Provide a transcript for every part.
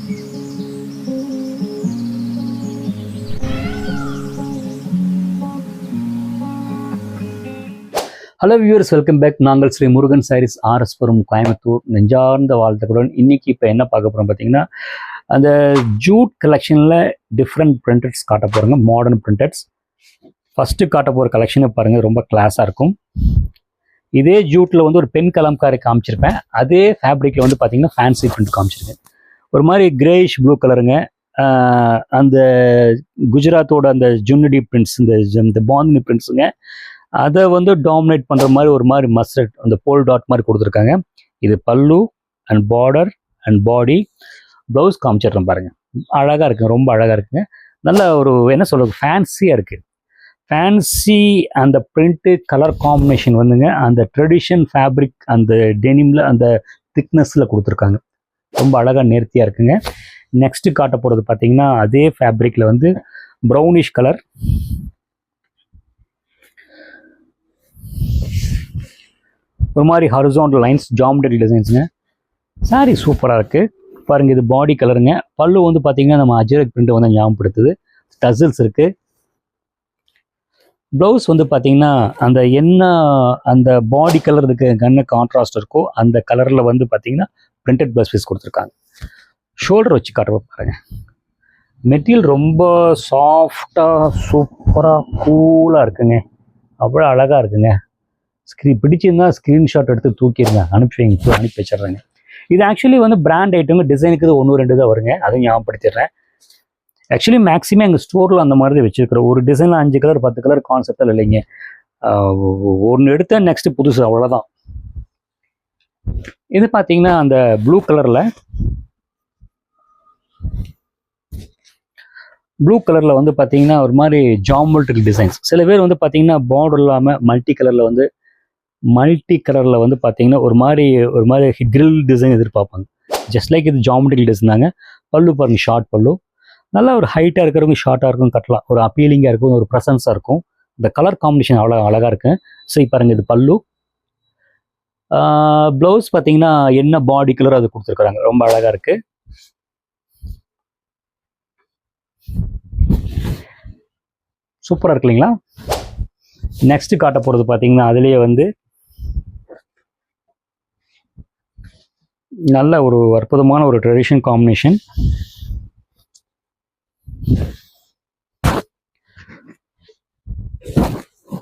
Hello viewers, welcome back. நாங்கள் ஸ்ரீ முருகன் சாரீஸ் ஆர்எஸ்புரம் கோயம்புத்தூர் நெஞ்சார்ந்த வாழ்த்துக்களுடன் இன்னைக்கு இப்போ என்ன பார்க்க போகிறோம் பார்த்தீங்கன்னா, அந்த ஜூட் கலெக்ஷனில் டிஃப்ரெண்ட் பிரிண்டட்ஸ் காட்ட போகிறோங்க. மாடர்ன் பிரிண்டட்ஸ் ஃபஸ்ட்டு காட்ட போகிற கலெக்ஷனை பாருங்கள், ரொம்ப கிளாஸாக இருக்கும். இதே ஜூட்டில் வந்து ஒரு பென் கலம்காரி காமிச்சிருப்பேன். அதே ஃபேப்ரிக்கில் வந்து பார்த்தீங்கன்னா ஃபேன்சி பிரிண்ட் காமிச்சிருக்கேன். ஒரு மாதிரி கிரேயிஷ் ப்ளூ கலருங்க. அந்த குஜராத்தோட அந்த ஜுன்னடி பிரிண்ட்ஸ், இந்த பாந்தினி பிரிண்ட்ஸுங்க, அதை வந்து டாமினேட் பண்ணுற மாதிரி ஒரு மாதிரி மஸ்டர்ட் அந்த போல் டாட் மாதிரி கொடுத்துருக்காங்க. இது pallu and border and body. Blouse காமிச்சிடுறோம் பாருங்கள். அழகாக இருக்குங்க, ரொம்ப அழகாக இருக்குங்க. நல்ல ஒரு என்ன சொல்கிறது, ஃபேன்சியாக இருக்குது. ஃபேன்சி அந்த பிரிண்ட்டு கலர் காம்பினேஷன் வந்துங்க அந்த ட்ரெடிஷன் ஃபேப்ரிக் அந்த டெனிமில் அந்த திக்னஸில் கொடுத்துருக்காங்க. ரொம்ப அழகாக நேர்த்தியாக இருக்குங்க. நெக்ஸ்ட்டு காட்ட போகிறது பார்த்தீங்கன்னா அதே ஃபேப்ரிக்கில் வந்து ப்ரௌனிஷ் கலர், ஒரு மாதிரி ஹாரிசான்டல் லைன்ஸ், ஜாமெட்ரிக் டிசைன்ஸுங்க. சாரீ சூப்பராக இருக்குது பாருங்கள். இது பாடி கலருங்க. பல்லு வந்து பார்த்தீங்கன்னா நம்ம அஜரக் பிரிண்ட் வந்து ஞாபகப்படுத்துது. டசில்ஸ் இருக்குது. ப்ளவுஸ் வந்து பார்த்தீங்கன்னா அந்த என்ன அந்த பாடி கலர் இதுக்கு என்ன கான்ட்ராஸ்ட் இருக்கோ அந்த கலரில் வந்து பார்த்தீங்கன்னா பிரிண்டட் ப்ளவுஸ் பீஸ் கொடுத்துருக்காங்க. ஷோல்டர் வச்சு காட்டுற பாருங்கள். மெட்டீரியல் ரொம்ப சாஃப்டாக சூப்பராக கூலாக இருக்குங்க. அவ்வளோ அழகாக இருக்குங்க. பிடிச்சிருந்தா ஸ்க்ரீன்ஷாட் எடுத்து தூக்கிடுங்க, அனுப்பி வச்சிடுறேங்க. இது ஆக்சுவலி வந்து பிராண்ட் ஐட்டங்க. டிசைனுக்கு இது 1-2 தான் வருங்க, அதை ஞாபகப்படுத்திடுறேன். ஆக்சுவலி மேக்ஸிமம் எங்கள் ஸ்டோரில் அந்த மாதிரி தான் வச்சுருக்கிறோம். ஒரு டிசைனில் 5 கலர் 10 கலர் கான்செப்டில் இல்லைங்க. ஒன்று எடுத்த நெக்ஸ்ட்டு புதுசு, அவ்வளோதான். இது பார்த்தீங்கன்னா அந்த ப்ளூ கலரில் வந்து பார்த்தீங்கன்னா ஒரு மாதிரி ஜாமெட்ரிக் டிசைன்ஸ். சில பேர் வந்து பார்த்தீங்கன்னா பார்டர் இல்லாமல் மல்டி கலரில் வந்து பார்த்தீங்கன்னா ஒரு மாதிரி கிரில் டிசைன் எதிர்பார்ப்பாங்க. ஜஸ்ட் லைக் இது ஜாமெட்ரிக் டிசைன் தாங்க. பல்லு பாருங்கள், ஷார்ட் பல்லு. நல்லா ஒரு ஹைட்டாக இருக்கிறவங்க ஷார்ட்டாக இருக்கும் கட்டலாம். ஒரு அப்பீலிங்காக இருக்கும், ஒரு ப்ரெசன்ஸாக இருக்கும். இந்த கலர் காம்பினேஷன் அவ்வளோ அழகாக இருக்கு. ஸோ பாருங்கள், இது பல்லு. ப்ளவுஸ் பார்த்தீங்கன்னா என்ன பாடி கலர் அது கொடுத்துருக்குறாங்க. ரொம்ப அழகாக இருக்குது. சூப்பராக இருக்கு இல்லைங்களா? நெக்ஸ்ட்டு காட்ட போகிறது பார்த்தீங்கன்னா அதுலேயே வந்து நல்ல ஒரு அற்புதமான ஒரு ட்ரெடிஷன் காம்பினேஷன்.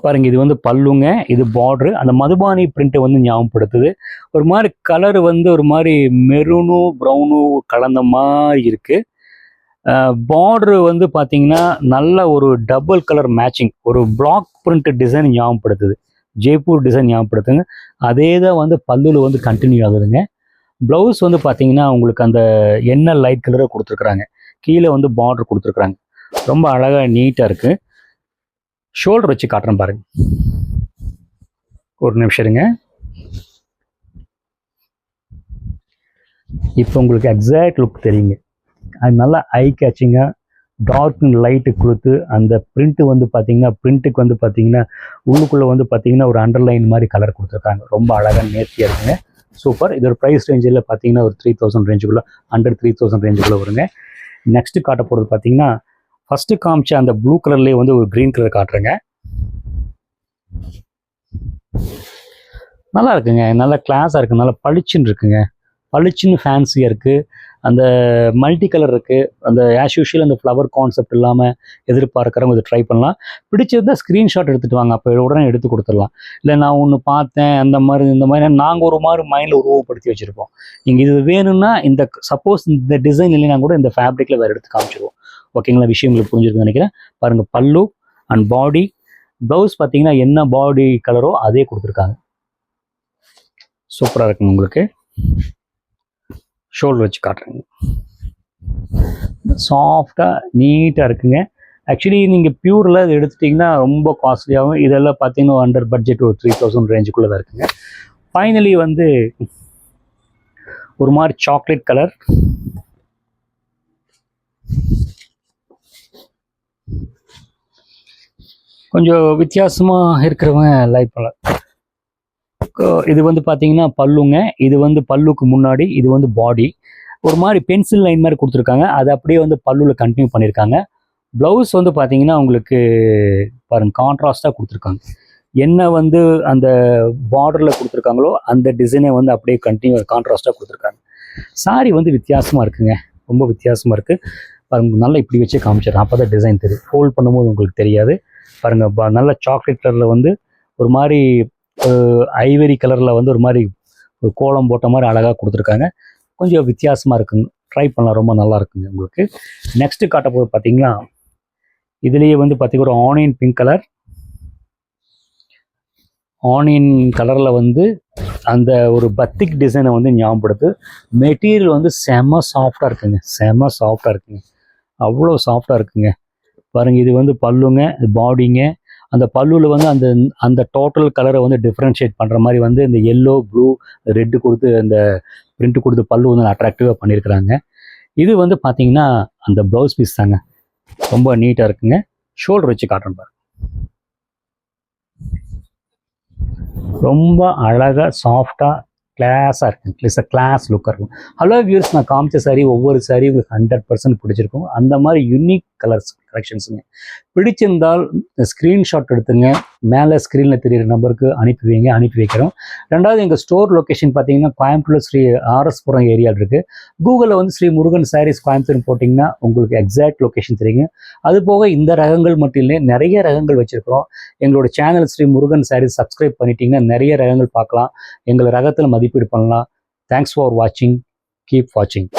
பாருங்க, இது வந்து பல்லுங்க, இது பார்டரு. அந்த மதுபானி பிரிண்ட்டை வந்து ஞாபகப்படுத்துது. ஒரு மாதிரி கலர் வந்து ஒரு மாதிரி மெரூனும் ப்ரௌனும் கலந்த மாதிரி இருக்கு. பார்டரு வந்து பார்த்தீங்கன்னா நல்ல ஒரு டபுள் கலர் மேட்சிங், ஒரு பிளாக் பிரிண்ட் டிசைன் ஞாபகப்படுத்துது. ஜெய்ப்பூர் டிசைன் ஞாபகப்படுத்துங்க. அதே தான் வந்து பல்லுல வந்து கண்டினியூ ஆகுதுங்க. ப்ளவுஸ் வந்து பார்த்தீங்கன்னா உங்களுக்கு அந்த என்ன லைட் கலரை கொடுத்துருக்குறாங்க. கீழே வந்து பார்டர் கொடுத்துருக்குறாங்க. ரொம்ப அழகாக நீட்டாக இருக்குது. ஷோல்டர் வச்சு காட்டுறேன் பாருங்க. ஒரு நிமிஷம் இருங்க. இப்போ உங்களுக்கு எக்ஸாக்ட் லுக் தெரியுங்க. அது நல்லா ஐ கேச்சிங்காக டார்க் அண்ட் லைட்டு கொடுத்து அந்த பிரிண்ட்டு வந்து பார்த்தீங்கன்னா பிரிண்ட்டுக்கு வந்து பார்த்தீங்கன்னா உள்ளுக்குள்ளே வந்து பார்த்தீங்கன்னா ஒரு அண்டர்லைன் மாதிரி கலர் கொடுத்துருக்காங்க. ரொம்ப அழகாக நேர்த்தியாக இருக்குங்க. சூப்பர். இது ஒரு ப்ரைஸ் ரேஞ்சில் பார்த்தீங்கன்னா ஒரு 3000 ரேஞ்சுக்குள்ளே, அண்டர் 3000 ரேஞ்சுக்குள்ளே வருங்க. நெக்ஸ்ட்டு காட்ட போகிறது பார்த்தீங்கன்னா ஃபஸ்ட்டு காமிச்ச அந்த ப்ளூ கலர்லேயே வந்து ஒரு க்ரீன் கலர் காட்டுறேங்க. நல்லா இருக்குங்க, நல்லா கிளாஸாக இருக்குது, நல்லா பளிச்சுன்னு இருக்குங்க. பளிச்சுன்னு ஃபேன்சியாக இருக்குது. அந்த மல்டி கலர் இருக்குது. அந்த ஆஸ் யூஷுவல் அந்த ஃப்ளவர் கான்செப்ட் இல்லாமல் எதிர்பார்க்குறவங்க இதை ட்ரை பண்ணலாம். பிடிச்சிருந்தால் ஸ்க்ரீன்ஷாட் எடுத்துகிட்டு வாங்க, அப்போ உடனே எடுத்து கொடுத்துடலாம். இல்லை நான் ஒன்று பார்த்தேன் இந்த மாதிரி நாங்கள் ஒரு மாதிரி மைண்டில் உருவப்படுத்தி வச்சுருப்போம். நீங்கள் இது வேணும்னா இந்த சப்போஸ் இந்த டிசைன் இல்லைன்னா கூட இந்த ஃபேப்ரிக்கில் வேறு எடுத்து காமிச்சிடுவோம். ஓகேங்களா? விஷயங்களுக்கு புரிஞ்சிருக்குன்னு நினைக்கிறேன். பாருங்கள், பல்லு அண்ட் பாடி. ப்ளவுஸ் பார்த்தீங்கன்னா என்ன பாடி கலரோ அதே கொடுத்துருக்காங்க. சூப்பராக இருக்குங்க. உங்களுக்கு ஷோல்டர் வச்சு காட்டுறேங்க. சாஃப்டாக நீட்டாக இருக்குங்க. ஆக்சுவலி நீங்கள் பியூரில் இது எடுத்துட்டிங்கன்னா ரொம்ப காஸ்ட்லியாகவும், இதெல்லாம் பார்த்தீங்கன்னா அண்டர் பட்ஜெட் ஒரு 3000 ரேஞ்சுக்குள்ளே தான் இருக்குங்க. ஃபைனலி வந்து ஒரு மாதிரி சாக்லேட் கலர், கொஞ்சம் வித்தியாசமாக இருக்கிறவங்க லைக் பண்ணலாம். இது வந்து பார்த்தீங்கன்னா பல்லுங்க. இது வந்து பல்லுக்கு முன்னாடி, இது வந்து பாடி. ஒரு மாதிரி பென்சில் லைன் மாதிரி கொடுத்துருக்காங்க. அது அப்படியே வந்து பல்லுவில் கண்டினியூ பண்ணியிருக்காங்க. ப்ளவுஸ் வந்து பார்த்தீங்கன்னா உங்களுக்கு பாருங்கள் கான்ட்ராஸ்ட்டாக கொடுத்துருக்காங்க. என்ன வந்து அந்த பார்டரில் கொடுத்துருக்காங்களோ அந்த டிசைனை வந்து அப்படியே கண்டினியூ கான்ட்ராஸ்ட்டாக கொடுத்துருக்காங்க. சாரி வந்து வித்தியாசமாக இருக்குங்க, ரொம்ப வித்தியாசமாக இருக்குது. பாருங்கள் நல்லா இப்படி வச்சே காமிச்சிடறேன், அப்போ தான் டிசைன் தெரியும். ஃபோல்ட் பண்ணும்போது உங்களுக்கு தெரியாது. பாருங்கள் நல்ல சாக்லேட் கலரில் வந்து ஒரு மாதிரி ஐவரி கலரில் வந்து ஒரு மாதிரி ஒரு கோலம் போட்ட மாதிரி அழகாக கொடுத்துருக்காங்க. கொஞ்சம் வித்தியாசமாக இருக்குங்க, ட்ரை பண்ணலாம், ரொம்ப நல்லா இருக்குங்க உங்களுக்கு. நெக்ஸ்ட்டு காட்ட போது பார்த்தீங்கன்னா இதுலேயே வந்து பார்த்தீங்கன்னா ஒரு ஆனியன் பிங்க் கலர், ஆனியன் கலரில் வந்து அந்த ஒரு பத்திக் டிசைனை வந்து ஞாபகப்படுத்து. மெட்டீரியல் வந்து செம சாஃப்டாக இருக்குங்க, செம சாஃப்டாக இருக்குங்க, அவ்வளோ சாஃப்டாக இருக்குங்க. பாருங்கள் இது வந்து பல்லுங்க, பாடிங்க. அந்த பல்லுவில் வந்து அந்த அந்த டோட்டல் கலரை வந்து டிஃப்ரென்ஷியேட் பண்ணுற மாதிரி வந்து இந்த எல்லோ ப்ளூ ரெட்டு கொடுத்து அந்த பிரிண்ட் கொடுத்து பல்லு வந்து அட்ராக்டிவாக பண்ணியிருக்கிறாங்க. இது வந்து பார்த்தீங்கன்னா அந்த ப்ளவுஸ் பீஸ் தாங்க, ரொம்ப நீட்டாக இருக்குங்க. ஷோல்டர் வச்சு காட்டுறேன் பாருங்க, ரொம்ப அழகாக சாஃப்டாக கிளாஸாக இருக்குங்க. இட்ஸ் அ கிளாஸ் லுக்காக இருக்கும். ஹலோ வியூர்ஸ், நான் காமிச்ச சாரி ஒவ்வொரு சாரி உங்களுக்கு 100% பிடிச்சிருக்கும். அந்த மாதிரி யூனிக் கலர்ஸ் கலெக்ஷன்ஸுங்க. பிடிச்சிருந்தால் ஸ்க்ரீன்ஷாட் எடுத்துங்க, மேலே ஸ்க்ரீனில் தெரியிற நம்பருக்கு அனுப்பி வைக்கிறோம். ரெண்டாவது எங்கள் ஸ்டோர் லொக்கேஷன் பார்த்தீங்கன்னா கோயம்புத்தூர் ஸ்ரீ ஆர்எஸ்புரம் ஏரியாவில் இருக்குது. கூகுளில் வந்து ஸ்ரீ முருகன் சாரீஸ் கோயம்புத்தூர்னு போட்டிங்கன்னா உங்களுக்கு எக்ஸாக்ட் லொக்கேஷன் தெரியுங்க. அது போக இந்த ரகங்கள் மட்டும் இல்லை, நிறைய ரகங்கள் வச்சுருக்கிறோம். எங்களோட சேனல் ஸ்ரீ முருகன் சாரீஸ் சப்ஸ்கிரைப் பண்ணிட்டீங்கன்னா நிறைய ரகங்கள் பார்க்கலாம், எங்களை ரகத்தில் மதிப்பீடு பண்ணலாம். தேங்க்ஸ் ஃபார் வாட்சிங், கீப் வாட்சிங்.